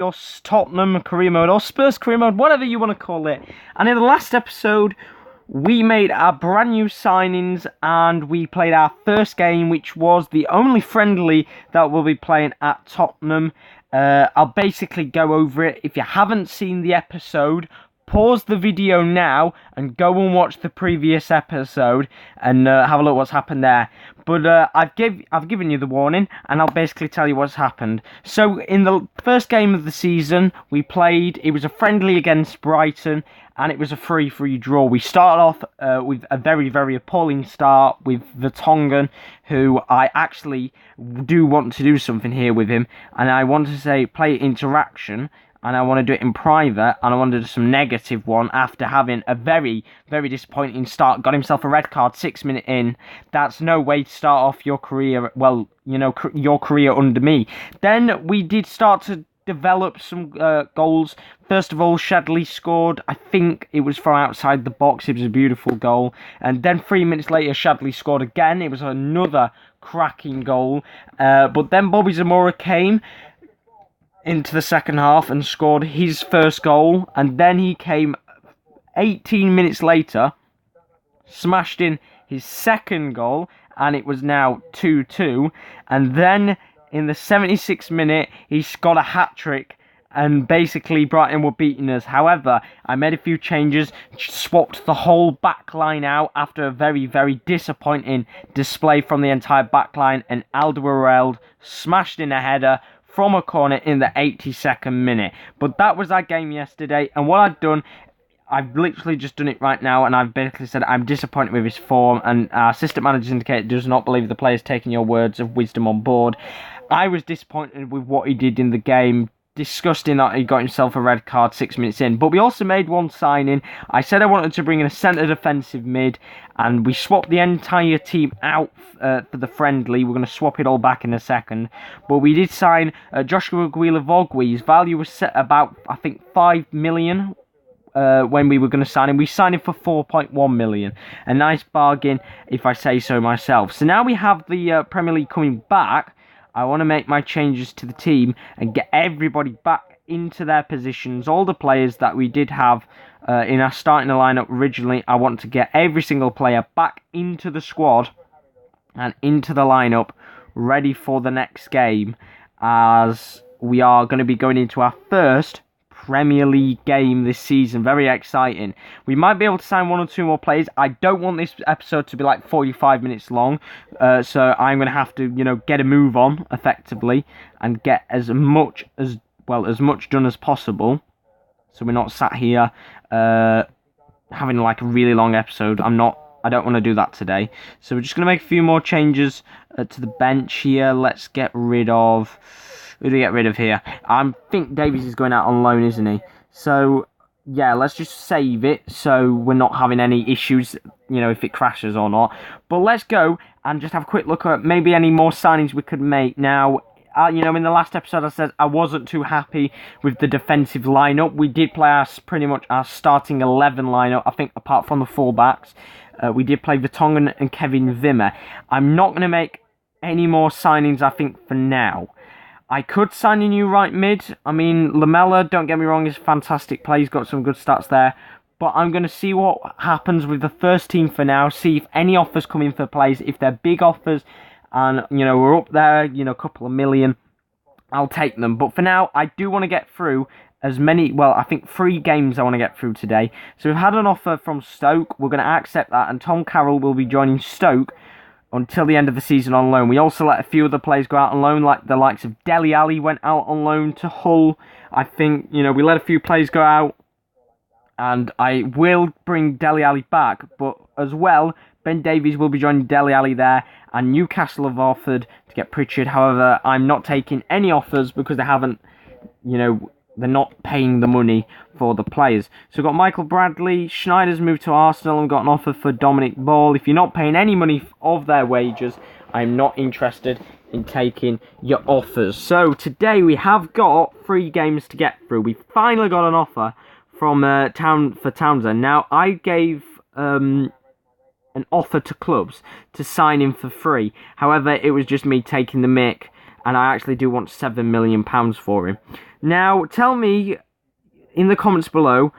Your Tottenham career mode or Spurs career mode, whatever you want to call it. And in the last episode, we made our brand new signings and we played our first game, which was the only friendly that we'll be playing at Tottenham. I'll basically go over it. If you haven't seen the episode, pause the video now and go and watch the previous episode and have a look what's happened there. But I've given you the warning, and I'll basically tell you what's happened. So in the first game of the season, we played. It was a friendly against Brighton, and it was a 3-3 draw. We started off with a very, very appalling start with Vertonghen, who I actually do want to do something here with him, and I want to say play interaction. And I want to do it in private, and I want to do some negative one after having a very, very disappointing start. Got himself a red card 6 minutes in. That's no way to start off your career, well, you know, your career under me. Then we did start to develop some goals. First of all, Shadley scored. I think it was from outside the box. It was a beautiful goal. And then 3 minutes later, Shadley scored again. It was another cracking goal. But then Bobby Zamora came into the second half and scored his first goal, and then he came 18 minutes later, smashed in his second goal, and it was now 2-2, and then in the 76th minute he got a hat-trick, and basically Brighton were beating us. However, I made a few changes, swapped the whole back line out after a very, very disappointing display from the entire back line, and Alderweireld smashed in a header from a corner in the 82nd minute. But that was our game yesterday, and what I've done, I've literally just done it right now, and I've basically said I'm disappointed with his form, and our assistant manager indicator does not believe the player's taking your words of wisdom on board. I was disappointed with what he did in the game. Disgusting that he got himself a red card 6 minutes in. But we also made one signing. I said I wanted to bring in a centre defensive mid, and we swapped the entire team out for the friendly. We're going to swap it all back in a second. But we did sign Joshua Guilavogui. His value was set about, I think, 5 million when we were going to sign him. We signed him for 4.1 million. A nice bargain, if I say so myself. So now we have the Premier League coming back. I want to make my changes to the team and get everybody back into their positions. All the players that we did have in our starting lineup originally, I want to get every single player back into the squad and into the lineup, ready for the next game, as we are going to be going into our first Premier League game this season. Very exciting. We might be able to sign one or two more players. I don't want this episode to be like 45 minutes long, so I'm going to have to, you know, get a move on effectively and get as much done as possible, so we're not sat here having like a really long episode. I don't want to do that today, so we're just going to make a few more changes to the bench here. Let's get rid of... Who do we get rid of here? I think Davies is going out on loan, isn't he? So, yeah, let's just save it so we're not having any issues, you know, if it crashes or not. But let's go and just have a quick look at maybe any more signings we could make. Now, you know, in the last episode I said I wasn't too happy with the defensive lineup. We did play pretty much our starting 11 lineup, I think, apart from the fullbacks. We did play Vertonghen and Kevin Wimmer. I'm not going to make any more signings, I think, for now. I could sign a new right mid. I mean, Lamella, don't get me wrong, is a fantastic player. He's got some good stats there. But I'm going to see what happens with the first team for now. See if any offers come in for players. If they're big offers and, you know, we're up there, you know, a couple of million, I'll take them. But for now, I do want to get through as many, well, I think 3 games I want to get through today. So we've had an offer from Stoke. We're going to accept that. And Tom Carroll will be joining Stoke until the end of the season on loan. We also let a few other players go out on loan, like the likes of Dele Alli went out on loan to Hull. I think, you know, we let a few players go out, and I will bring Dele Alli back, but as well, Ben Davies will be joining Dele Alli there, and Newcastle have offered to get Pritchard. However, I'm not taking any offers because they haven't, you know, they're not paying the money for the players. So we've got Michael Bradley. Schneider's moved to Arsenal and got an offer for Dominic Ball. If you're not paying any money of their wages, I'm not interested in taking your offers. So today we have got 3 games to get through. We finally got an offer from Townsend. Now, I gave an offer to clubs to sign him for free. However, it was just me taking the mick and I actually do want £7 million for him. Now, tell me in the comments below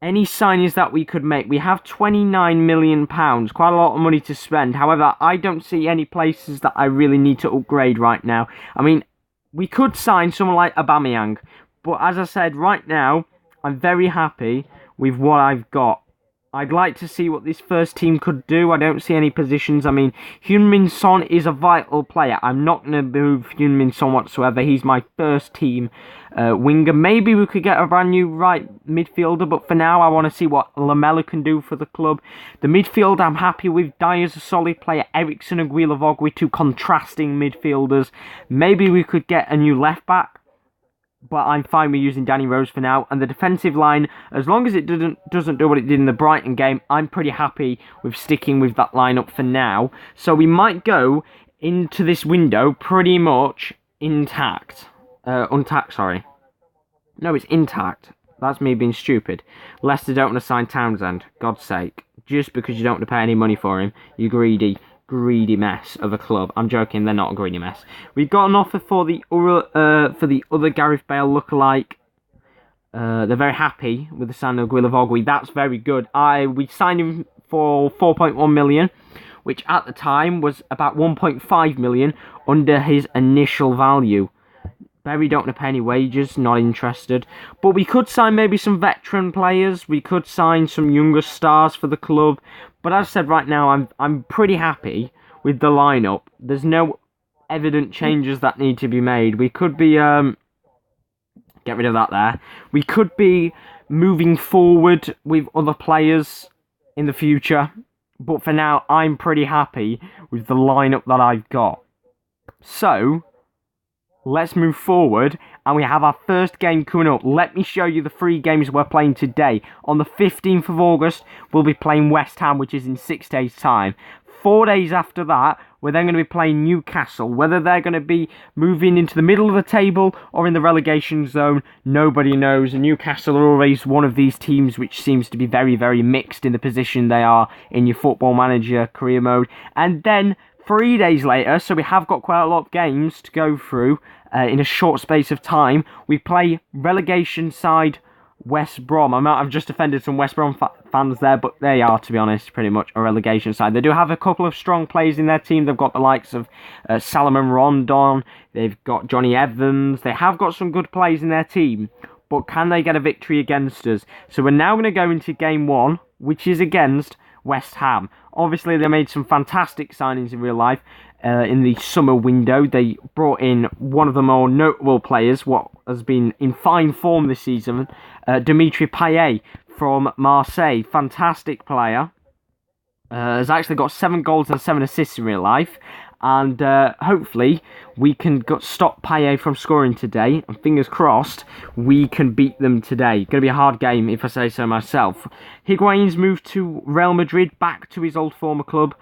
any signings that we could make. We have £29 million, quite a lot of money to spend. However, I don't see any places that I really need to upgrade right now. I mean, we could sign someone like Aubameyang, but as I said, right now, I'm very happy with what I've got. I'd like to see what this first team could do. I don't see any positions. I mean, Heung-min Son is a vital player. I'm not going to move Heung-min Son whatsoever. He's my first team winger. Maybe we could get a brand new right midfielder, but for now, I want to see what Lamela can do for the club. The midfield, I'm happy with. Dyer's a solid player. Eriksson and Guilavogui, two contrasting midfielders. Maybe we could get a new left-back, but I'm fine with using Danny Rose for now. And the defensive line, as long as it doesn't do what it did in the Brighton game, I'm pretty happy with sticking with that lineup for now. So we might go into this window pretty much intact. Untact, sorry. No, it's intact. That's me being stupid. Leicester don't want to sign Townsend. God's sake. Just because you don't want to pay any money for him, you greedy mess of a club. I'm joking, they're not a greedy mess. We've got an offer for the other Gareth Bale lookalike. They're very happy with the signing of Guilavogui. That's very good. We signed him for 4.1 million, which at the time was about 1.5 million under his initial value. Barry don't want to pay any wages, not interested. But we could sign maybe some veteran players. We could sign some younger stars for the club. But as I said, right now, I'm pretty happy with the lineup. There's no evident changes that need to be made. We could be... get rid of that there. We could be moving forward with other players in the future. But for now, I'm pretty happy with the lineup that I've got. So... let's move forward, and we have our first game coming up. Let me show you the 3 games we're playing today. On the 15th of August, we'll be playing West Ham, which is in 6 days' time. 4 days after that, we're then going to be playing Newcastle. Whether they're going to be moving into the middle of the table or in the relegation zone, nobody knows. Newcastle are always one of these teams which seems to be very, very mixed in the position they are in your Football Manager career mode. And then 3 days later, so we have got quite a lot of games to go through in a short space of time, we play relegation side West Brom. I've just offended some West Brom fans there, but they are, to be honest, pretty much a relegation side. They do have a couple of strong players in their team. They've got the likes of Salomon Rondon, they've got Johnny Evans, they have got some good players in their team, but can they get a victory against us? So we're now going to go into game 1, which is against West Ham. Obviously, they made some fantastic signings in real life in the summer window. They brought in one of the more notable players, what has been in fine form this season, Dimitri Payet from Marseille. Fantastic player. Has actually got 7 goals and 7 assists in real life. And hopefully we can stop Payet from scoring today. And fingers crossed, we can beat them today. Going to be a hard game, if I say so myself. Higuain's moved to Real Madrid, back to his old former club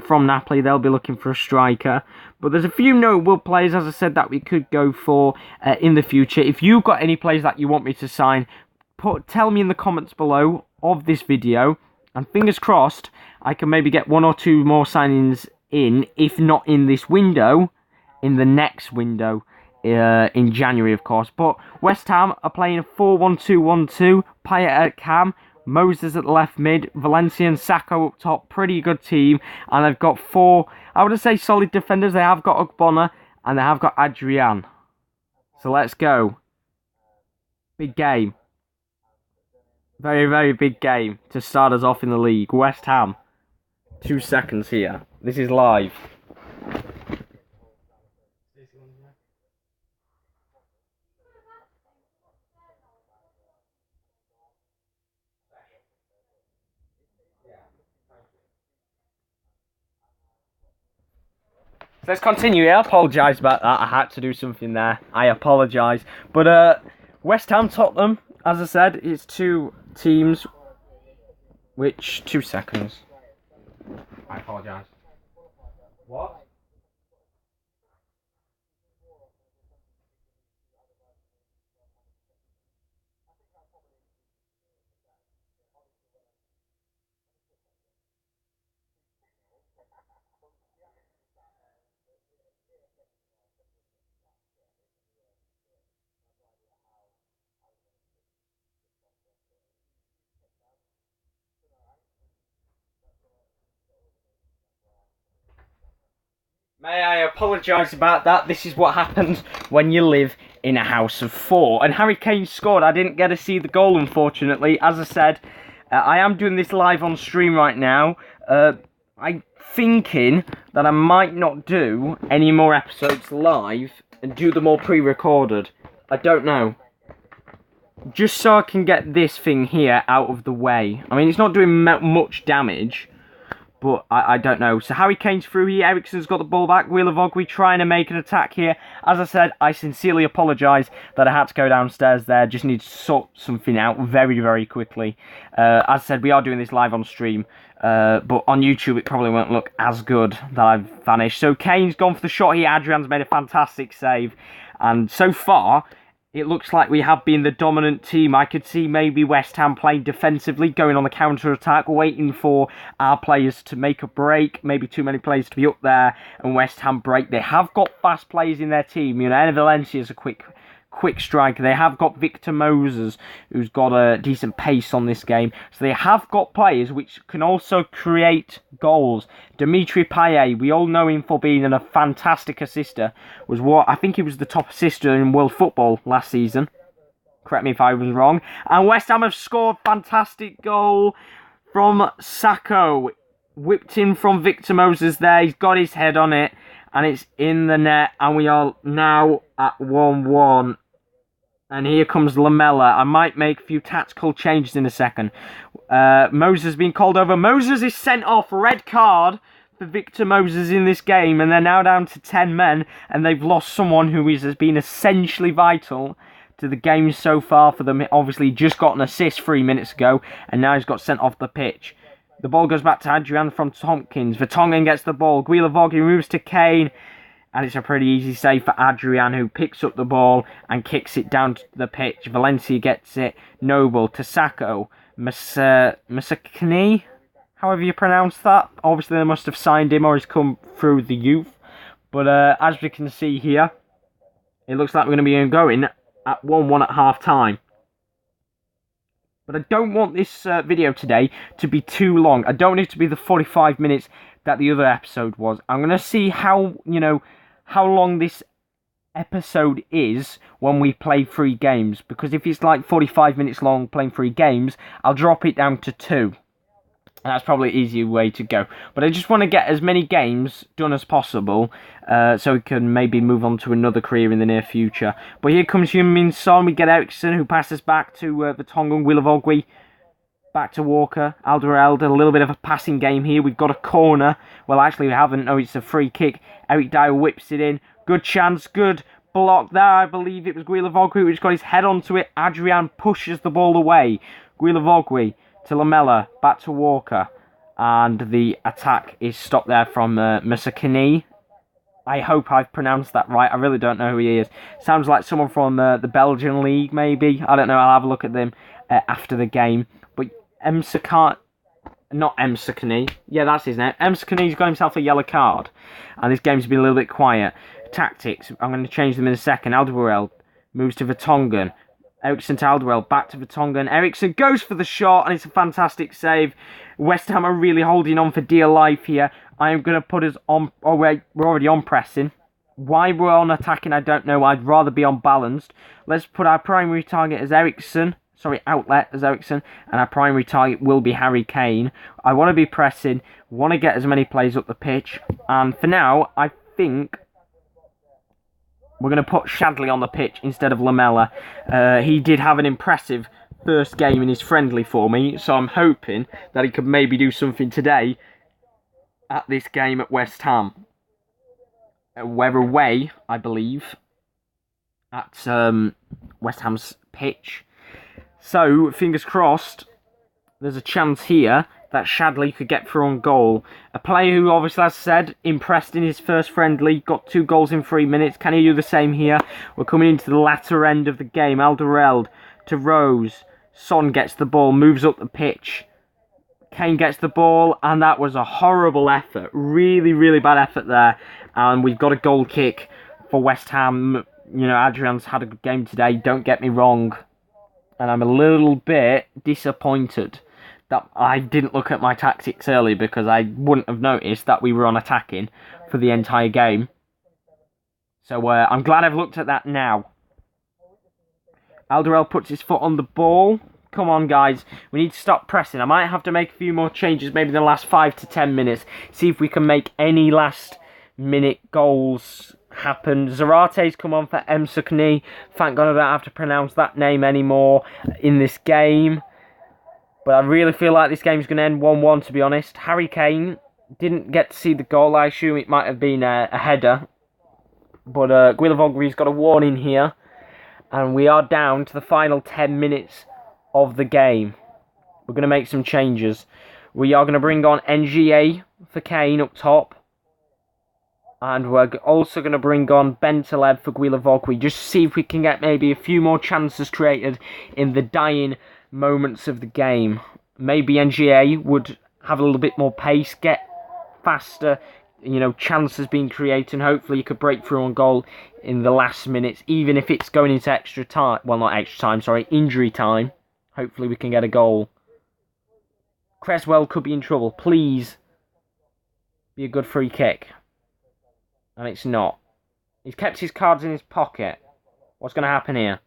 from Napoli. They'll be looking for a striker. But there's a few notable players, as I said, that we could go for in the future. If you've got any players that you want me to sign, tell me in the comments below of this video. And fingers crossed, I can maybe get 1 or 2 more signings in, if not in this window, in the next window in January, of course. But West Ham are playing a 4-1-2-1-2. Payet at cam, Moses at left mid, Valencia and Sacco up top. Pretty good team. And they've got 4, I would say, solid defenders. They have got Ogbonna and they have got Adrian. So let's go. Big game. Very, very big game to start us off in the league. West Ham. 2 seconds here. This is live. Let's continue. I apologise about that. I had to do something there. I apologise. But West Ham, Tottenham, as I said, it's 2 teams. Which 2 seconds. I apologise. What? May I apologise about that? This is what happens when you live in a house of four. And Harry Kane scored. I didn't get to see the goal, unfortunately. As I said, I am doing this live on stream right now. I'm thinking that I might not do any more episodes live and do them all pre-recorded. I don't know. Just so I can get this thing here out of the way. I mean, it's not doing much damage. But I don't know. So Harry Kane's through here. Eriksen's got the ball back. Wheel of Ogwe trying to make an attack here. As I said, I sincerely apologise that I had to go downstairs there. Just need to sort something out very, very quickly. As I said, we are doing this live on stream. But on YouTube, it probably won't look as good that I've vanished. So Kane's gone for the shot here. Adrian's made a fantastic save. And so far, it looks like we have been the dominant team. I could see maybe West Ham playing defensively, going on the counter-attack, waiting for our players to make a break. Maybe too many players to be up there, and West Ham break. They have got fast players in their team. You know, Enner Valencia's a quick striker. They have got Victor Moses, who's got a decent pace on this game. So they have got players which can also create goals. Dimitri Payet, we all know him for being a fantastic assister. I think he was the top assister in world football last season. Correct me if I was wrong. And West Ham have scored fantastic goal from Sacco. Whipped in from Victor Moses there. He's got his head on it. And it's in the net. And we are now at 1-1. And here comes Lamella. I might make a few tactical changes in a second. Moses has been called over. Moses is sent off. Red card for Victor Moses in this game. And they're now down to 10 men. And they've lost someone who has been essentially vital to the game so far for them. Obviously, just got an assist 3 minutes ago. And now he's got sent off the pitch. The ball goes back to Adrian from Tompkins. Vertonghen gets the ball. Guilavogui moves to Kane. And it's a pretty easy save for Adrian, who picks up the ball and kicks it down to the pitch. Valencia gets it. Noble to Sacco. Masakni, however you pronounce that. Obviously, they must have signed him or he's come through the youth. But as we can see here, it looks like we're going to be going at 1-1 at half-time. But I don't want this video today to be too long. I don't want it to be the 45 minutes that the other episode was. I'm going to see how long this episode is when we play 3 games. Because if it's like 45 minutes long playing 3 games, I'll drop it down to 2. And that's probably an easier way to go. But I just want to get as many games done as possible, so we can maybe move on to another career in the near future. But here comes Heung-min Son. We get Eriksen, who passes back to Vertonghen, Guilavogui. Back to Walker, Alderweireld, a little bit of a passing game here. We've got a corner. Well, actually, we haven't. No, it's a free kick. Eric Dyer whips it in. Good chance, good block there. I believe it was Guilavogui who just got his head onto it. Adrian pushes the ball away. Guilavogui to Lamella, back to Walker. And the attack is stopped there from Masakani. I hope I've pronounced that right. I really don't know who he is. Sounds like someone from the Belgian league, maybe. I don't know. I'll have a look at them after the game. But not Msakani. Yeah, that's his name. Msakani's got himself a yellow card. And this game's been a little bit quiet. Tactics. I'm going to change them in a second. Alderweireld moves to Vertonghen. Eriksen to Alderweireld. Back to Vertonghen. Eriksen goes for the shot. And it's a fantastic save. West Ham are really holding on for dear life here. I am going to put us on... Oh, wait. We're already on pressing. Why we're on attacking, I don't know. I'd rather be on balanced. Let's put our primary target as Eriksen. Sorry, outlet as Eriksen, and our primary target will be Harry Kane. I want to be pressing, want to get as many players up the pitch, and for now, I think we're going to put Shadley on the pitch instead of Lamella. He did have an impressive first game in his friendly for me, so I'm hoping that he could maybe do something today at this game at West Ham. We're away, I believe, at West Ham's pitch. So, fingers crossed, there's a chance here that Shadley could get through on goal. A player who, obviously, as I said, impressed in his first friendly, got 2 goals in 3 minutes. Can he do the same here? We're coming into the latter end of the game. Alderweireld to Rose. Son gets the ball, moves up the pitch. Kane gets the ball, and that was a horrible effort. Really, really bad effort there. And we've got a goal kick for West Ham. You know, Adrian's had a good game today, don't get me wrong. And I'm a little bit disappointed that I didn't look at my tactics early because I wouldn't have noticed that we were on attacking for the entire game. So I'm glad I've looked at that now. Alderweireld puts his foot on the ball. Come on, guys. We need to stop pressing. I might have to make a few more changes, maybe in the last 5 to 10 minutes. See if we can make any last-minute goals happen. Zarate's come on for Emsukni. Thank God I don't have to pronounce that name anymore in this game. But I really feel like this game's going to end 1-1, to be honest. Harry Kane didn't get to see the goal. I assume it might have been a header. But Guilavogri's got a warning here. And we are down to the final 10 minutes of the game. We're going to make some changes. We are going to bring on NGA for Kane up top. And we're also going to bring on Bentaleb for Guilavogui. Just to see if we can get maybe a few more chances created in the dying moments of the game. Maybe NGA would have a little bit more pace, get faster, chances being created, and hopefully you could break through on goal in the last minutes, even if it's going into extra time. Well, not extra time, sorry, injury time. Hopefully we can get a goal. Creswell could be in trouble. Please be a good free kick. And it's not. He's kept his cards in his pocket. What's going to happen here?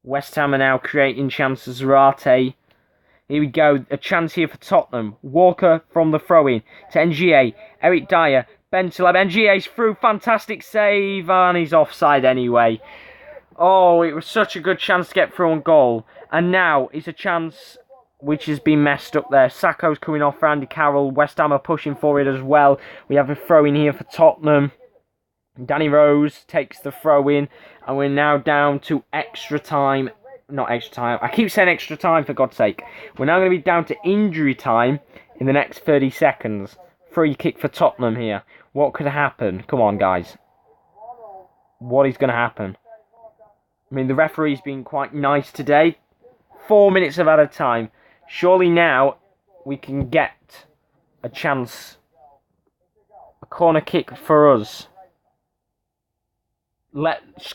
West Ham are now creating chances. Zarate. Here we go. A chance here for Tottenham. Walker from the throw-in to NGA. Eric Dyer. Bentaleb. NGA's through. Fantastic save. And he's offside anyway. Oh, it was such a good chance to get through on goal. And now it's a chance which has been messed up there. Sacco's coming off for Andy Carroll. West Ham are pushing for it as well. We have a throw-in here for Tottenham. Danny Rose takes the throw-in. And we're now down to extra time. Not extra time. I keep saying extra time, for God's sake. We're now going to be down to injury time in the next 30 seconds. Free kick for Tottenham here. What could happen? Come on, guys. What is going to happen? I mean, the referee's been quite nice today. 4 minutes of added time. Surely now we can get a chance. A corner kick for us.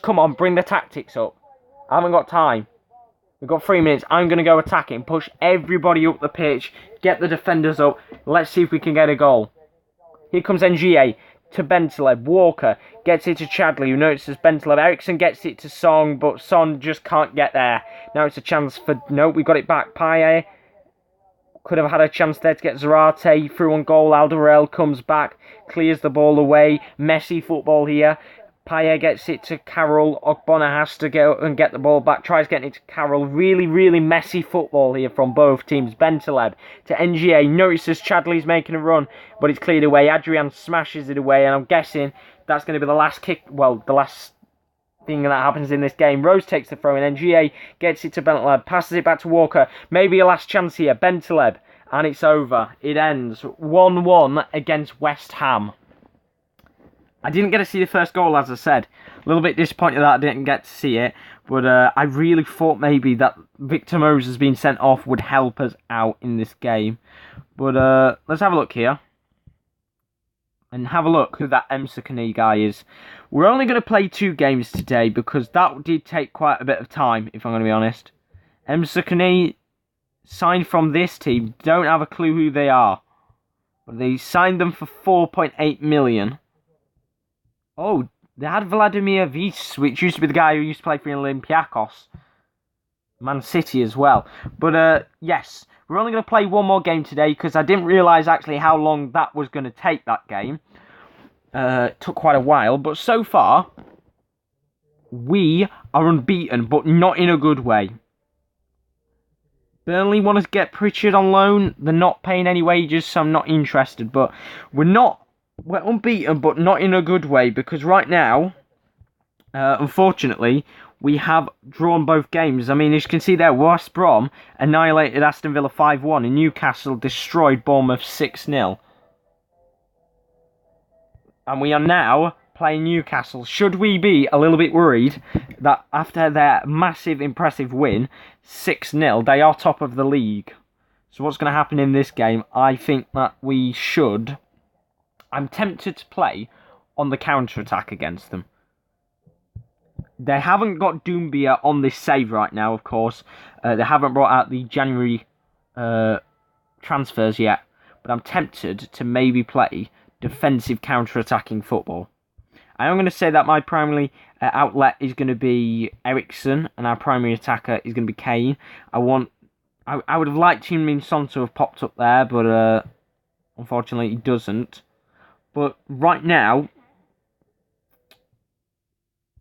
Come on, bring the tactics up. I haven't got time. We've got 3 minutes. I'm going to go attack it, push everybody up the pitch, get the defenders up. Let's see if we can get a goal. Here comes NGA to Bentaleb. Walker gets it to Chadley, who notices Bentaleb. Ericsson gets it to Song, but Son just can't get there. Now it's a chance for... No, we got it back. Payet could have had a chance there to get Zarate through on goal. Alderweireld comes back, clears the ball away. Messy football here. Payet gets it to Carroll. Ogbonna has to go and get the ball back. Tries getting it to Carroll. Really, really messy football here from both teams. Bentaleb to NGA. Notices Chadley's making a run, but it's cleared away. Adrian smashes it away, and I'm guessing that's going to be the last kick. Well, the last thing that happens in this game. Rose takes the throw, and NGA gets it to Bentaleb. Passes it back to Walker. Maybe a last chance here. Bentaleb. And it's over. It ends 1-1 against West Ham. I didn't get to see the first goal, as I said. A little bit disappointed that I didn't get to see it. But I really thought maybe that Victor Moses being sent off would help us out in this game. But let's have a look here. And have a look who that Emsukni guy is. We're only going to play 2 games today because that did take quite a bit of time, if I'm going to be honest. Emsukni signed from this team. Don't have a clue who they are. But they signed them for 4.8 million. Oh, they had Vladimir Viss, which used to be the guy who used to play for Olympiacos. Man City as well. But, yes, we're only going to play 1 more game today because I didn't realise actually how long that was going to take, that game. It took quite a while, but so far, we are unbeaten, but not in a good way. Burnley want to get Pritchard on loan. They're not paying any wages, so I'm not interested. But we're unbeaten, but not in a good way, because right now, unfortunately, we have drawn both games. I mean, as you can see there, West Brom annihilated Aston Villa 5-1, and Newcastle destroyed Bournemouth 6-0. And we are now playing Newcastle. Should we be a little bit worried that after their massive, impressive win, 6-0, they are top of the league? So what's going to happen in this game? I think that we should... I'm tempted to play on the counter-attack against them. They haven't got Doumbia on this save right now, of course. They haven't brought out the January transfers yet, but I'm tempted to maybe play defensive counter-attacking football. I am going to say that my primary outlet is going to be Eriksen, and our primary attacker is going to be Kane. I would have liked Heung-min Son to have popped up there, but unfortunately he doesn't. But right now,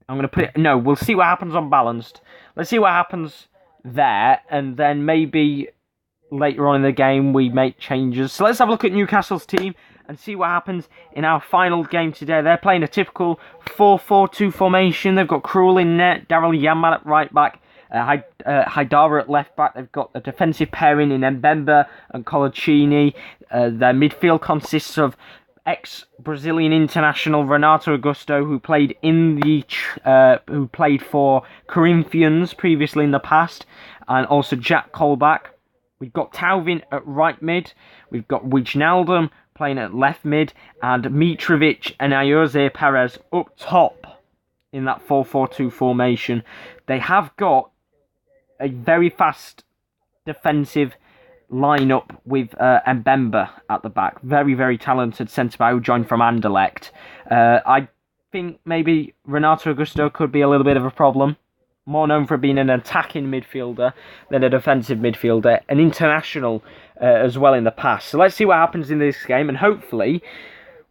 I'm going to put it... No, we'll see what happens on balanced. Let's see what happens there, and then maybe later on in the game we make changes. So let's have a look at Newcastle's team and see what happens in our final game today. They're playing a typical 4-4-2 formation. They've got Krul in net, Daryl Yaman at right back, Haidara at left back. They've got a defensive pairing in Mbemba and Colaccini. Their midfield consists of ex-Brazilian international Renato Augusto, who played for Corinthians previously in the past, and also Jack Colback. We've got Tauvin at right mid. We've got Wijnaldum playing at left mid, and Mitrovic and Ayoze Perez up top in that 4-4-2 formation. They have got a very fast defensive lineup with Mbemba at the back. Very, very talented centre-back who joined from Anderlecht. I think maybe Renato Augusto could be a little bit of a problem. More known for being an attacking midfielder than a defensive midfielder. An international as well in the past. So let's see what happens in this game. And hopefully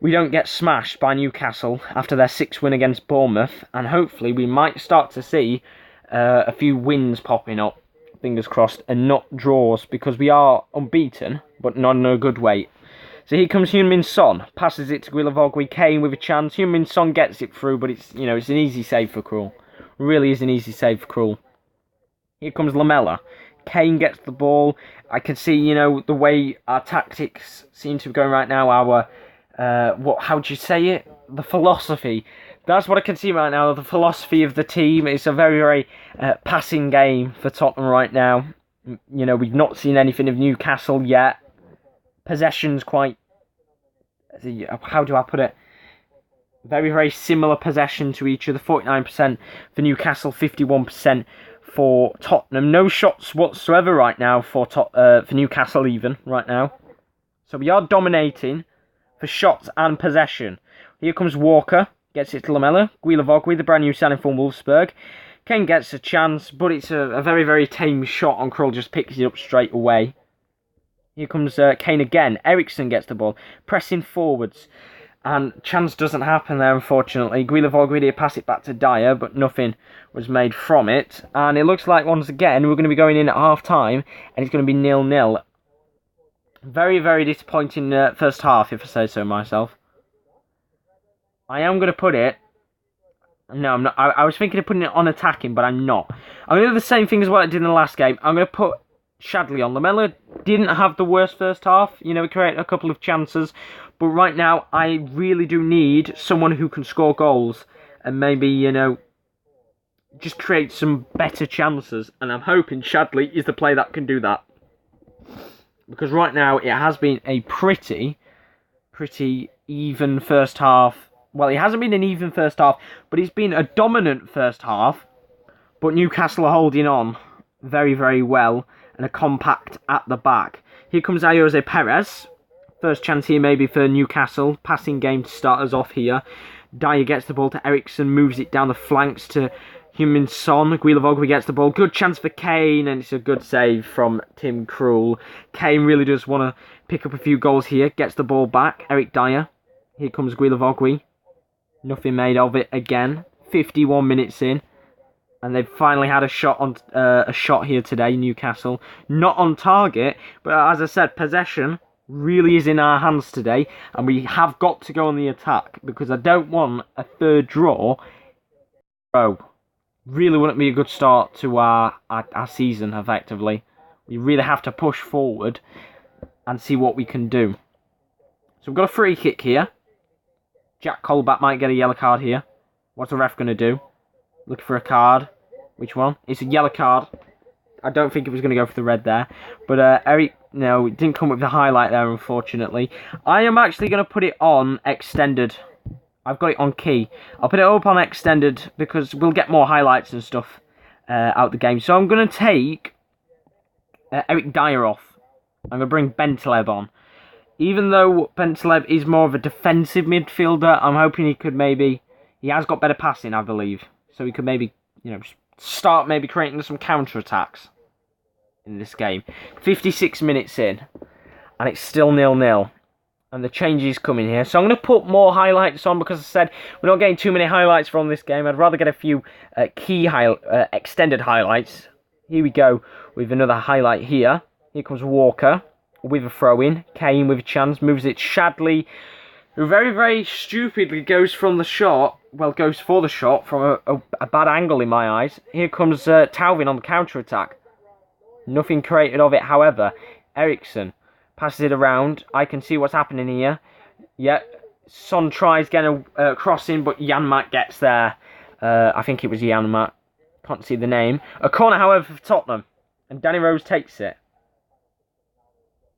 we don't get smashed by Newcastle after their 6th win against Bournemouth. And hopefully we might start to see a few wins popping up. Fingers crossed. And not draws. Because we are unbeaten. But not in a good way. So here comes Heung-min Son. Passes it to Guilavogui. Kane with a chance. Heung-min Son gets it through. But it's it's an easy save for Krul. Really is an easy save for Krul. Here comes Lamela. Kane gets the ball. I can see, the way our tactics seem to be going right now. Our, how do you say it? The philosophy. That's what I can see right now. The philosophy of the team. It's a very, very passing game for Tottenham right now. We've not seen anything of Newcastle yet. Possession's quite... How do I put it? Very, very similar possession to each other. 49% for Newcastle, 51% for Tottenham. No shots whatsoever right now for Newcastle even, right now. So we are dominating for shots and possession. Here comes Walker. Gets it to Lamela. Guilavogui, the brand new signing from Wolfsburg. Kane gets a chance, but it's a very, very tame shot, and Krul just picks it up straight away. Here comes Kane again. Eriksen gets the ball. Pressing forwards. And chance doesn't happen there, unfortunately. Guilavogui did pass it back to Dyer, but nothing was made from it. And it looks like, once again, we're going to be going in at half-time, and it's going to be 0-0. Very, very disappointing first half, if I say so myself. I am going to put it... No, I'm not. I was thinking of putting it on attacking, but I'm not. I'm going to do the same thing as what I did in the last game. I'm going to put Shadley on. Lamela didn't have the worst first half. He created a couple of chances. But right now, I really do need someone who can score goals and maybe, just create some better chances. And I'm hoping Shadley is the player that can do that. Because right now, it has been a pretty even first half. Well, it hasn't been an even first half, but it's been a dominant first half. But Newcastle are holding on very, very well and are compact at the back. Here comes Ayoze Perez. First chance here maybe for Newcastle. Passing game to start us off here. Dyer gets the ball to Eriksen. Moves it down the flanks to Heung-min Son. Guilavogui gets the ball. Good chance for Kane. And it's a good save from Tim Krul. Kane really does want to pick up a few goals here. Gets the ball back. Eric Dyer. Here comes Guilavogui. Nothing made of it again. 51 minutes in. And they've finally had a shot here today, Newcastle. Not on target. But as I said, possession really is in our hands today, and we have got to go on the attack because I don't want a third draw. Really wouldn't be a good start to our season, effectively. We really have to push forward and see what we can do. So we've got a free kick here. Jack Colback might get a yellow card here. What's the ref going to do? Looking for a card. Which one? It's a yellow card. I don't think it was going to go for the red there. But no, it didn't come with the highlight there, unfortunately. I am actually going to put it on extended. I've got it on key. I'll put it up on extended because we'll get more highlights and stuff out the game. So I'm going to take Eric Dyer off. I'm going to bring Bentaleb on. Even though Bentaleb is more of a defensive midfielder, I'm hoping he could maybe... He has got better passing, I believe. So he could maybe, start maybe creating some counter-attacks in this game. 56 minutes in, and it's still 0-0. And the changes coming here. So I'm going to put more highlights on because I said we're not getting too many highlights from this game. I'd rather get a few key extended highlights. Here we go with another highlight here. Here comes Walker with a throw-in. Kane with a chance. Moves it Shadley, who very, very stupidly goes from the shot. Well, goes for the shot from a bad angle in my eyes. Here comes Tauvin on the counter-attack. Nothing created of it, however. Eriksson passes it around. I can see what's happening here. Yeah, Son tries getting a crossing, but Janmaat gets there. I think it was Janmaat. Can't see the name. A corner, however, for Tottenham. And Danny Rose takes it.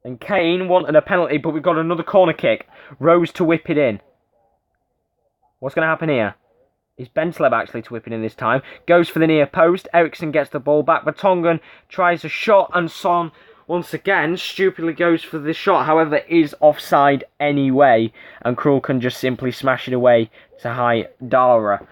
And Kane wanted a penalty, but we've got another corner kick. Rose to whip it in. What's going to happen here? Is Bentaleb actually to whip it in this time? Goes for the near post. Eriksson gets the ball back. Vertonghen tries a shot, and Son once again stupidly goes for the shot. However, it is offside anyway, and Krul can just simply smash it away to Haidara.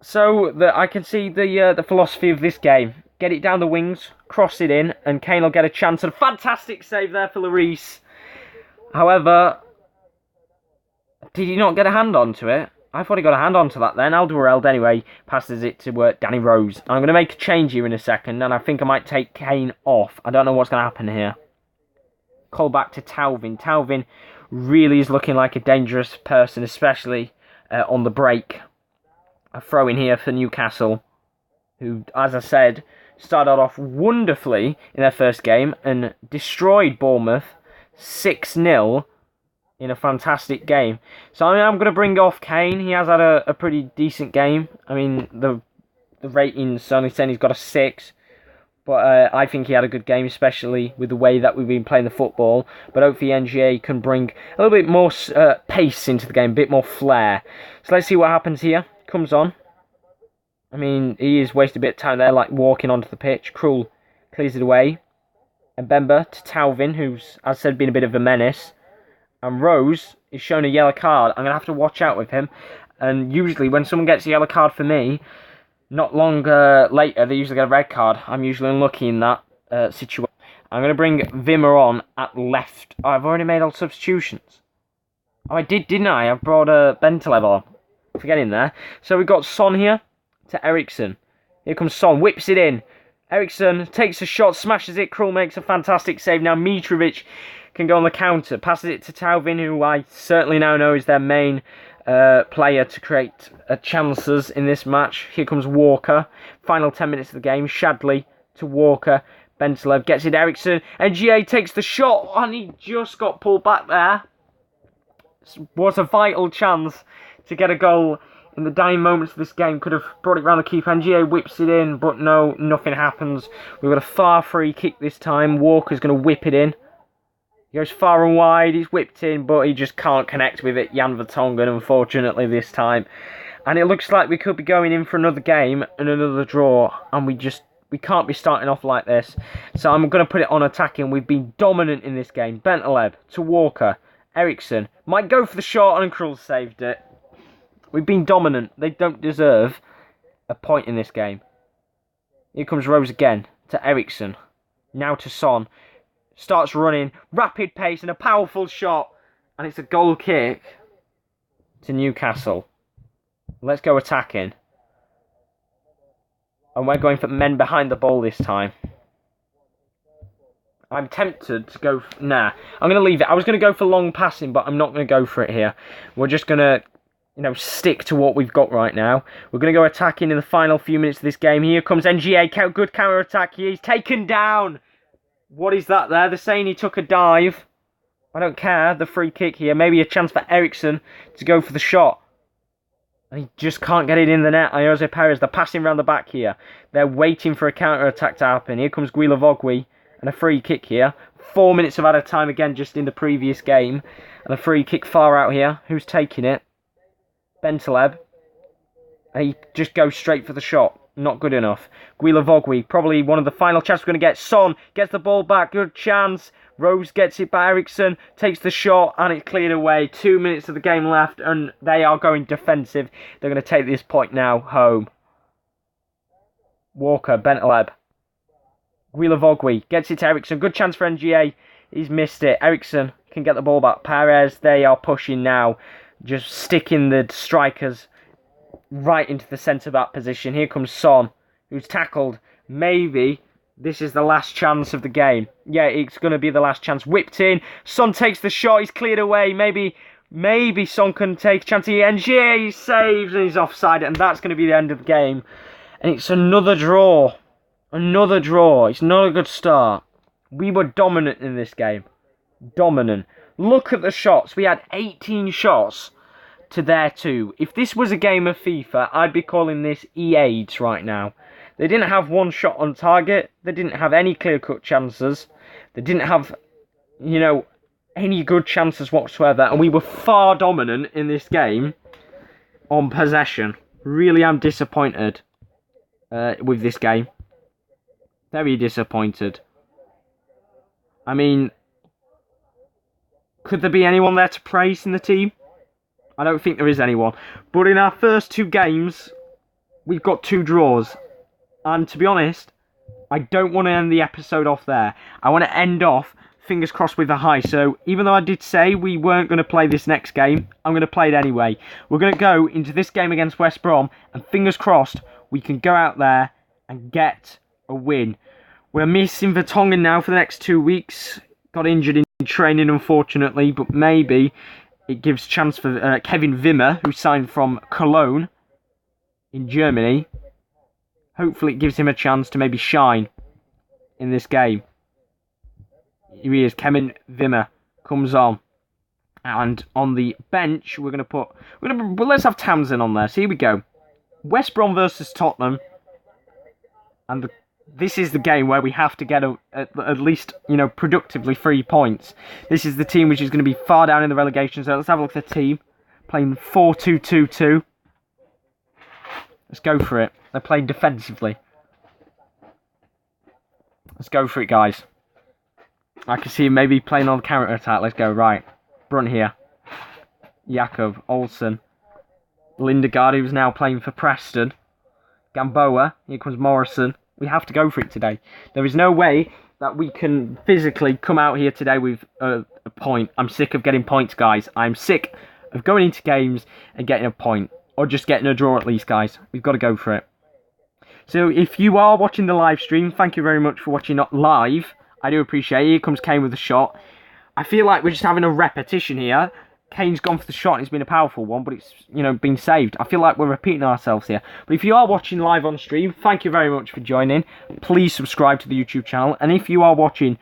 So I can see the philosophy of this game. Get it down the wings, cross it in, and Kane will get a chance. And a fantastic save there for Lloris. However, did he not get a hand onto it? I thought he got a hand onto that then. Alderweireld, anyway, passes it to Danny Rose. I'm going to make a change here in a second, and I think I might take Kane off. I don't know what's going to happen here. Call back to Tauvin. Tauvin really is looking like a dangerous person, especially on the break. A throw in here for Newcastle, who, as I said, started off wonderfully in their first game and destroyed Bournemouth 6-0 in a fantastic game. So I'm going to bring off Kane. He has had a pretty decent game. I mean, the ratings only saying he's got a 6. But I think he had a good game, especially with the way that we've been playing the football. But hopefully NGA can bring a little bit more pace into the game, a bit more flair. So let's see what happens here. Comes on. I mean, he is wasting a bit of time there, like walking onto the pitch. Krul clears it away. And Bemba to Tauvin, who's, as I said, been a bit of a menace. And Rose is shown a yellow card. I'm going to have to watch out with him. And usually when someone gets a yellow card for me, not long later, they usually get a red card. I'm usually unlucky in that situation. I'm going to bring Wimmer on at left. Oh, I've already made all substitutions. Oh, I did, didn't I? I brought Bentaleb on. Forgetting there. So we've got Son here to Eriksson. Here comes Son, whips it in. Eriksson takes a shot, smashes it. Krul makes a fantastic save. Now Mitrovic can go on the counter. Passes it to Tauvin, who I certainly now know is their main player to create chances in this match. Here comes Walker. Final 10 minutes of the game. Shadley to Walker. Bentaleb gets it. Eriksson. NGA takes the shot, and he just got pulled back there. Was a vital chance to get a goal in the dying moments of this game. Could have brought it round the keeper. NGA whips it in, but no, nothing happens. We've got a far free kick this time. Walker's going to whip it in. He goes far and wide. He's whipped in, but he just can't connect with it. Jan Vertonghen, unfortunately, this time. And it looks like we could be going in for another game and another draw. And we can't be starting off like this. So I'm going to put it on attacking. We've been dominant in this game. Bentaleb to Walker. Eriksson might go for the shot, and Krul saved it. We've been dominant. They don't deserve a point in this game. Here comes Rose again to Eriksson. Now to Son. Starts running. Rapid pace and a powerful shot. And it's a goal kick to Newcastle. Let's go attacking. And we're going for men behind the ball this time. I'm tempted to go... Nah, I'm going to leave it. I was going to go for long passing, but I'm not going to go for it here. We're just going to, stick to what we've got right now. We're going to go attacking in the final few minutes of this game. Here comes NGA. Good counter-attack. He's taken down. What is that there? They're saying he took a dive. I don't care. The free kick here. Maybe a chance for Eriksson to go for the shot. And he just can't get it in the net. Jose Perez, they're passing around the back here. They're waiting for a counter-attack to happen. Here comes Guilavogui. And a free kick here. 4 minutes of added time again just in the previous game. And a free kick far out here. Who's taking it? Bentaleb. And he just goes straight for the shot. Not good enough. Guilavogui, probably one of the final chances we're going to get. Son gets the ball back. Good chance. Rose gets it by Eriksson. Takes the shot and it's cleared away. 2 minutes of the game left and they are going defensive. They're going to take this point now home. Walker, Bentaleb. Guilavogui gets it to Eriksson. Good chance for NGA. He's missed it. Eriksson can get the ball back. Perez, they are pushing now. Just sticking the strikers right into the centre-back position. Here comes Son, who's tackled. Maybe this is the last chance of the game. Yeah, it's going to be the last chance. Whipped in. Son takes the shot. He's cleared away. Maybe Son can take a chance. He saves and he's offside. And that's going to be the end of the game. And it's another draw. Another draw. It's not a good start. We were dominant in this game. Dominant. Look at the shots. We had 18 shots to their 2. If this was a game of FIFA, I'd be calling this E-AIDS right now. They didn't have one shot on target. They didn't have any clear-cut chances. They didn't have, any good chances whatsoever. And we were far dominant in this game on possession. Really am disappointed with this game. Very disappointed. I mean, could there be anyone there to praise in the team? I don't think there is anyone. But in our first 2 games, we've got 2 draws. And to be honest, I don't want to end the episode off there. I want to end off, fingers crossed, with a high. So even though I did say we weren't going to play this next game, I'm going to play it anyway. We're going to go into this game against West Brom. And fingers crossed, we can go out there and get a win. We're missing Vertonghen now for the next 2 weeks. Got injured in training, unfortunately. But maybe it gives chance for Kevin Wimmer, who signed from Cologne in Germany. Hopefully it gives him a chance to maybe shine in this game. Here he is, Kevin Wimmer comes on. And on the bench, let's have Townsend on there. So here we go. West Brom versus Tottenham. And this is the game where we have to get at least, productively 3 points. This is the team which is going to be far down in the relegation. So let's have a look at the team. Playing 4-2-2-2. Let's go for it. They're playing defensively. Let's go for it, guys. I can see him maybe playing on the counter-attack. Let's go. Right. Brunt here. Jakob. Olsen. Lindegaard, who's now playing for Preston. Gamboa. Here comes Morrison. We have to go for it today. There is no way that we can physically come out here today with a point. I'm sick of getting points, guys. I'm sick of going into games and getting a point. Or just getting a draw at least, guys. We've got to go for it. So if you are watching the live stream, thank you very much for watching live. I do appreciate it. Here comes Kane with the shot. I feel like we're just having a repetition here. Kane's gone for the shot and it's been a powerful one, but it's, been saved. I feel like we're repeating ourselves here. But if you are watching live on stream, thank you very much for joining. Please subscribe to the YouTube channel. And if you are watching,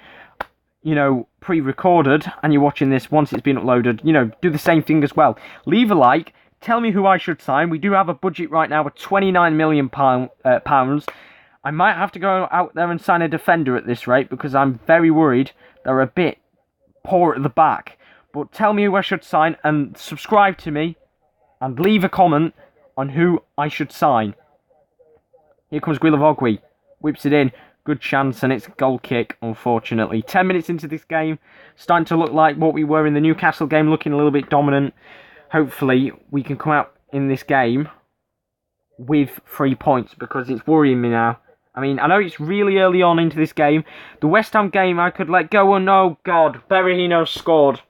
pre-recorded and you're watching this once it's been uploaded, do the same thing as well. Leave a like. Tell me who I should sign. We do have a budget right now of £29 million. I might have to go out there and sign a defender at this rate because I'm very worried they're a bit poor at the back. But tell me who I should sign and subscribe to me and leave a comment on who I should sign. Here comes Guilavogui. Whips it in. Good chance and it's a goal kick, unfortunately. 10 minutes into this game. Starting to look like what we were in the Newcastle game, looking a little bit dominant. Hopefully, we can come out in this game with 3 points because it's worrying me now. I mean, I know it's really early on into this game. The West Ham game, I could let go. And oh, God, Berahino scored.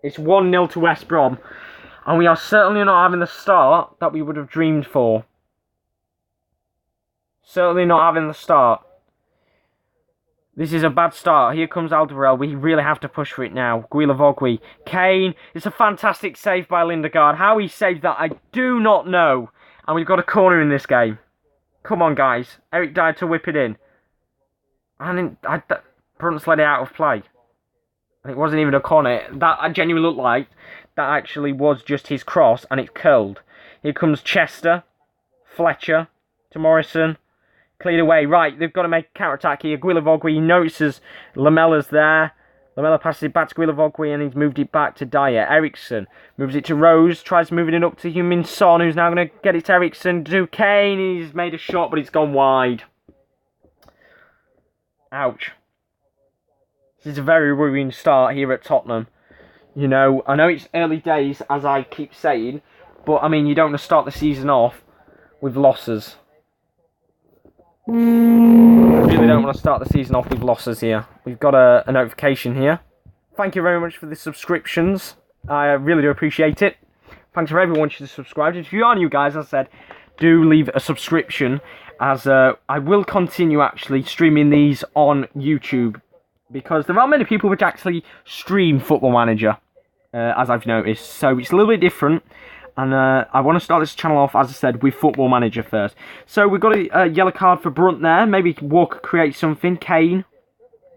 It's 1-0 to West Brom. And we are certainly not having the start that we would have dreamed for. Certainly not having the start. This is a bad start. Here comes Alderweireld. We really have to push for it now. Guilavogui. Kane. It's a fantastic save by Lindegaard. How he saved that, I do not know. And we've got a corner in this game. Come on, guys. Eric Dyer to whip it in. And Brunt's let it out of play. And it wasn't even a corner. That genuinely looked like that actually was just his cross and it curled. Here comes Chester. Fletcher to Morrison. Cleared away. Right, they've got to make a counter-attack here. Guilavogui notices Lamella's there. Lamella passes it back to Guilavogui and he's moved it back to Dyer. Eriksson moves it to Rose, tries moving it up to Heung-min Son, who's now going to get it to Eriksson. To Kane, he's made a shot, but it's gone wide. Ouch. This is a very worrying start here at Tottenham. You know, I know it's early days, as I keep saying, but, I mean, you don't want to start the season off with losses. I really don't want to start the season off with losses here. We've got a notification here. Thank you very much for the subscriptions. I really do appreciate it. Thanks for everyone who's subscribed. If you are new, guys, as I said, do leave a subscription, as I will continue actually streaming these on YouTube, because there aren't many people which actually stream Football Manager, as I've noticed. So it's a little bit different. And I want to start this channel off, as I said, with Football Manager first. So we've got a yellow card for Brunt there. Maybe Walker creates something. Kane.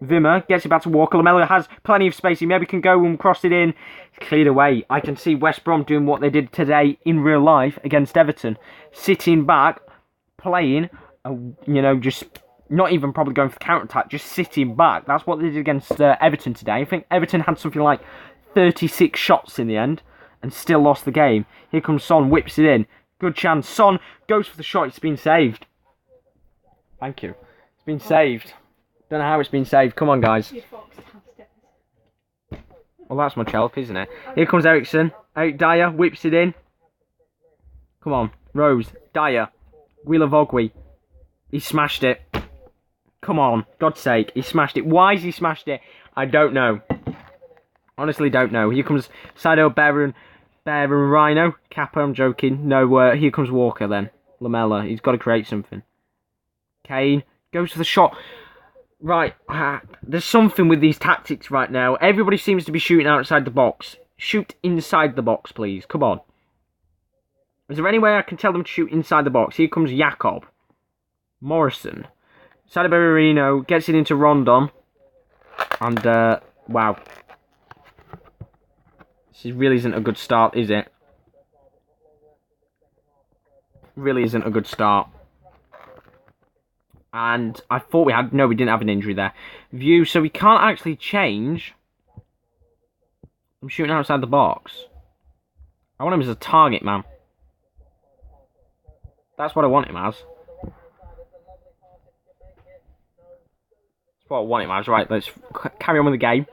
Wimmer gets it back to Walker. Lamella has plenty of space. He maybe can go and cross it in. It's cleared away. I can see West Brom doing what they did today in real life against Everton. Sitting back, playing, you know, just not even probably going for the counter-attack, just sitting back. That's what they did against Everton today. I think Everton had something like 36 shots in the end and still lost the game. Here comes Son, whips it in. Good chance. Son goes for the shot. It's been saved. Thank you. It's been saved. Don't know how it's been saved. Come on, guys. Well, that's much help, isn't it? Here comes Eriksson. Eric Dyer whips it in. Come on. Rose. Dyer. Guilavogui. He smashed it. Come on. God's sake. He smashed it. Why has he smashed it? I don't know. Honestly, don't know. Here comes Saido, Bear and Rhino. Kappa, I'm joking. No, here comes Walker then. Lamella. He's got to create something. Kane goes for the shot. Right. There's something with these tactics right now. Everybody seems to be shooting outside the box. Shoot inside the box, please. Come on. Is there any way I can tell them to shoot inside the box? Here comes Jakob. Morrison. Saido Berarino gets it into Rondon. And, wow. This really isn't a good start, is it? Really isn't a good start. And I thought we had... No, we didn't have an injury there. View, so we can't actually change. I'm shooting outside the box. I want him as a target man. That's what I want him as. That's what I want him as. Right, let's carry on with the game.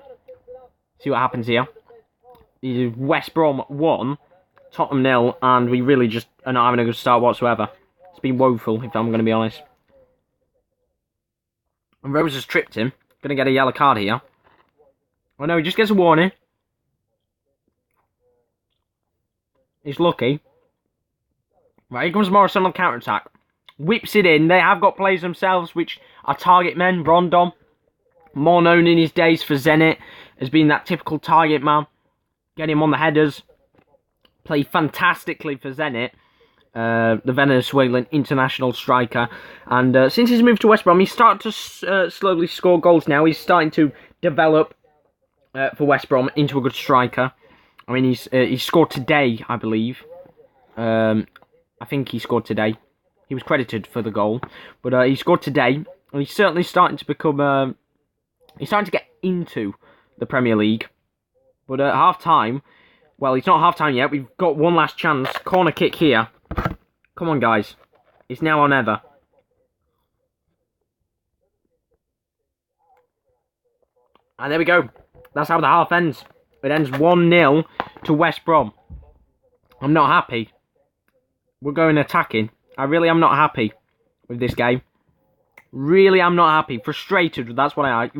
See what happens here. West Brom 1, Tottenham 0, and we really just are not having a good start whatsoever. It's been woeful, if I'm going to be honest. And Rose has tripped him. Going to get a yellow card here. Oh no, he just gets a warning. He's lucky. Right, here comes Morrison on the counter-attack. Whips it in. They have got players themselves which are target men. Rondon, more known in his days for Zenit, as being that typical target man. Get him on the headers. Play fantastically for Zenit. The Venezuelan international striker. And since he's moved to West Brom, he's started to slowly score goals now. He's starting to develop for West Brom into a good striker. I mean, he's scored today, I believe. I think he scored today. He was credited for the goal. But he scored today. And he's certainly starting to become... he's starting to get into the Premier League. But at half-time, well, it's not half-time yet. We've got one last chance. Corner kick here. Come on, guys. It's now or never. And there we go. That's how the half ends. It ends 1-0 to West Brom. I'm not happy. We're going attacking. I really am not happy with this game. Really, I'm not happy. Frustrated. That's what I...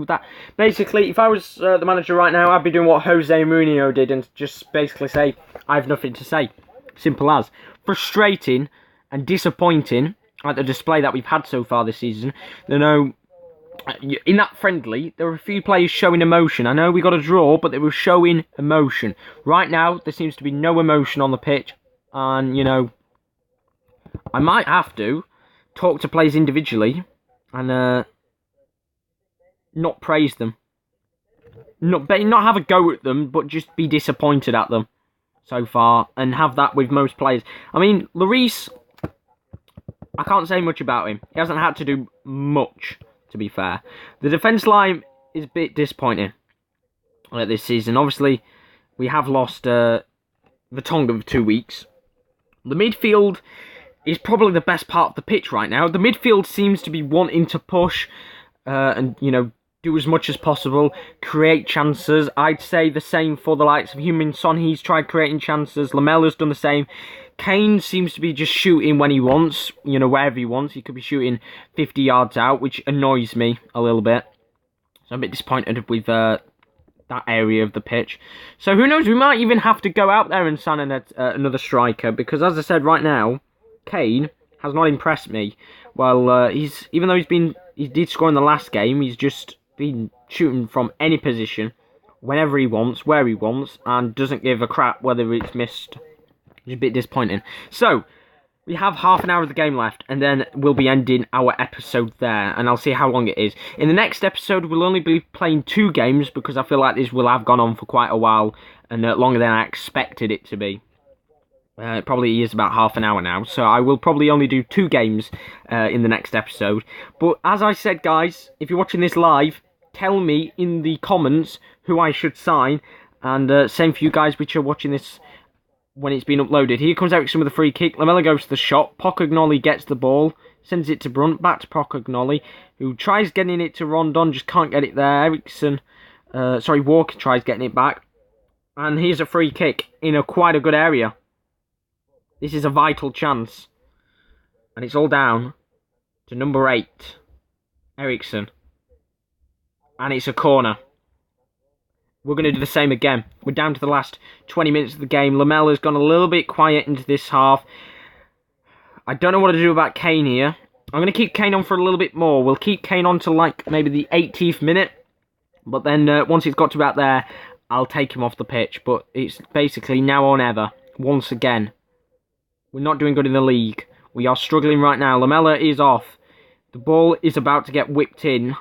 Basically, if I was the manager right now, I'd be doing what Jose Mourinho did and just basically say, I have nothing to say. Simple as. Frustrating and disappointing at the display that we've had so far this season. You know, in that friendly, there were a few players showing emotion. I know we got a draw, but they were showing emotion. Right now, there seems to be no emotion on the pitch. And, you know, I might have to talk to players individually and not praise them. Not have a go at them, but just be disappointed at them so far. And have that with most players. I mean, Lloris, I can't say much about him. He hasn't had to do much, to be fair. The defence line is a bit disappointing. this season. Obviously, we have lost the Tonga for 2 weeks. The midfield is probably the best part of the pitch right now. The midfield seems to be wanting to push and, do as much as possible, create chances. I'd say the same for the likes of Heung-min Son. He's tried creating chances. Lamella's done the same. Kane seems to be just shooting when he wants, wherever he wants. He could be shooting 50 yards out, which annoys me a little bit. So I'm a bit disappointed with that area of the pitch. So who knows, we might even have to go out there and sign another striker, because as I said right now, Kane has not impressed me. Well, even though he did score in the last game, he's just been shooting from any position, whenever he wants, where he wants, and doesn't give a crap whether it's missed. It's a bit disappointing. So, we have half an hour of the game left, and then we'll be ending our episode there, and I'll see how long it is. In the next episode, we'll only be playing 2 games, because I feel like this will have gone on for quite a while, and longer than I expected it to be. It probably is about half an hour now, so I will probably only do 2 games in the next episode. But as I said, guys, if you're watching this live, tell me in the comments who I should sign, and same for you guys which are watching this when it's been uploaded. Here comes Eriksen with a free kick. Lamela goes to the shot. Pocognoli gets the ball, sends it to Brunt, back to Pocognoli, who tries getting it to Rondon, just can't get it there. Walker tries getting it back, and here's a free kick in quite a good area. This is a vital chance. And it's all down to number 8, Eriksen. And it's a corner. We're going to do the same again. We're down to the last 20 minutes of the game. Lamella's gone a little bit quiet into this half. I don't know what to do about Kane here. I'm going to keep Kane on for a little bit more. We'll keep Kane on to maybe the 80th minute. But then once it's got to about there, I'll take him off the pitch. But it's basically now or never. Once again. We're not doing good in the league. We are struggling right now. Lamela is off. The ball is about to get whipped in.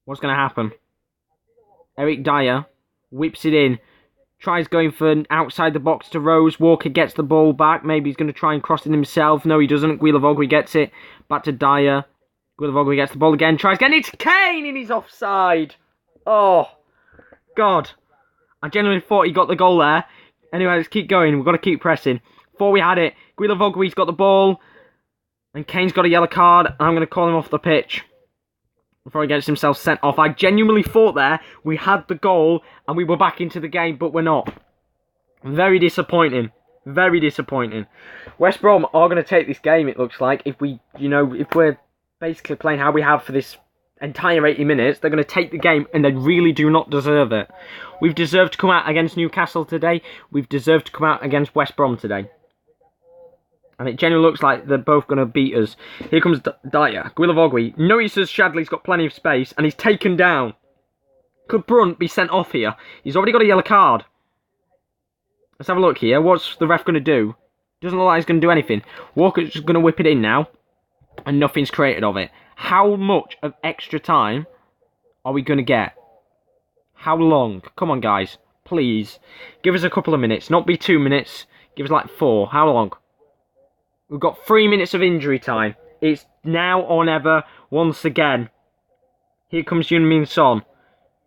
What's going to happen? Eric Dyer whips it in. Tries going for outside the box to Rose. Walker gets the ball back. Maybe he's going to try and cross it himself. No, he doesn't. Guilavogui gets it. Back to Dyer. Guilavogui gets the ball again. Tries getting it to Kane and he's offside. Oh, God. I genuinely thought he got the goal there. Anyway, let's keep going. We've got to keep pressing. Before we had it, Guilavogui's got the ball, and Kane's got a yellow card, and I'm going to call him off the pitch before he gets himself sent off. I genuinely thought there we had the goal, and we were back into the game, but we're not. Very disappointing. Very disappointing. West Brom are going to take this game, it looks like. If we're basically playing how we have for this entire 80 minutes, they're going to take the game, and they really do not deserve it. We've deserved to come out against Newcastle today. We've deserved to come out against West Brom today. And it generally looks like they're both going to beat us. Here comes Dyer. Guilavogui notices Shadley's got plenty of space, and he's taken down. Could Brunt be sent off here? He's already got a yellow card. Let's have a look here. What's the ref going to do? Doesn't look like he's going to do anything. Walker's just going to whip it in now, and nothing's created of it. How much of extra time are we going to get? How long? Come on, guys. Please. Give us a couple of minutes. Not be 2 minutes. Give us like 4. How long? We've got 3 minutes of injury time. It's now or never once again. Here comes Heung-min Son,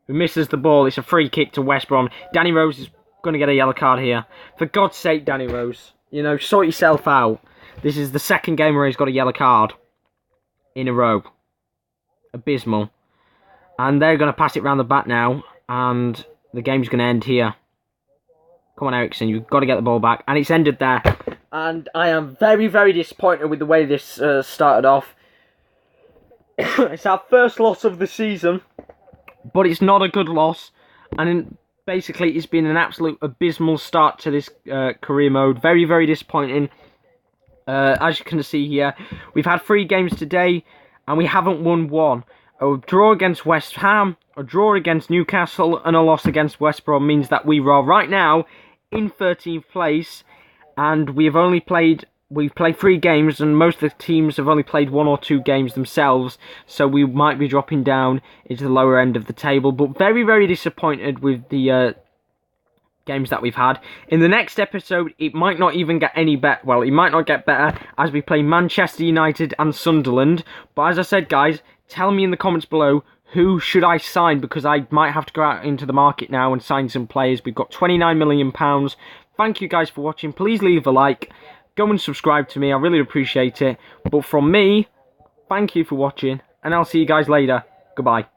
who misses the ball. It's a free kick to West Brom. Danny Rose is going to get a yellow card here. For God's sake, Danny Rose. Sort yourself out. This is the second game where he's got a yellow card in a row. Abysmal. And they're going to pass it round the back now. And the game's going to end here. Come on, Eriksen. You've got to get the ball back. And it's ended there. And I am very, very disappointed with the way this started off. It's our first loss of the season. But it's not a good loss. And basically, it's been an absolute abysmal start to this career mode. Very, very disappointing. As you can see here, we've had 3 games today. And we haven't won 1. A draw against West Ham, a draw against Newcastle, and a loss against West Brom means that we are right now in 13th place. And we've played 3 games, and most of the teams have only played 1 or 2 games themselves, so we might be dropping down into the lower end of the table. But very, very disappointed with the games that we've had. In the next episode, it might not even get any better. Well, it might not get better as we play Manchester United and Sunderland. But as I said, guys, tell me in the comments below who should I sign, because I might have to go out into the market now and sign some players. We've got £29 million. Thank you guys for watching. Please leave a like. Go and subscribe to me. I really appreciate it. But from me, thank you for watching, and I'll see you guys later. Goodbye.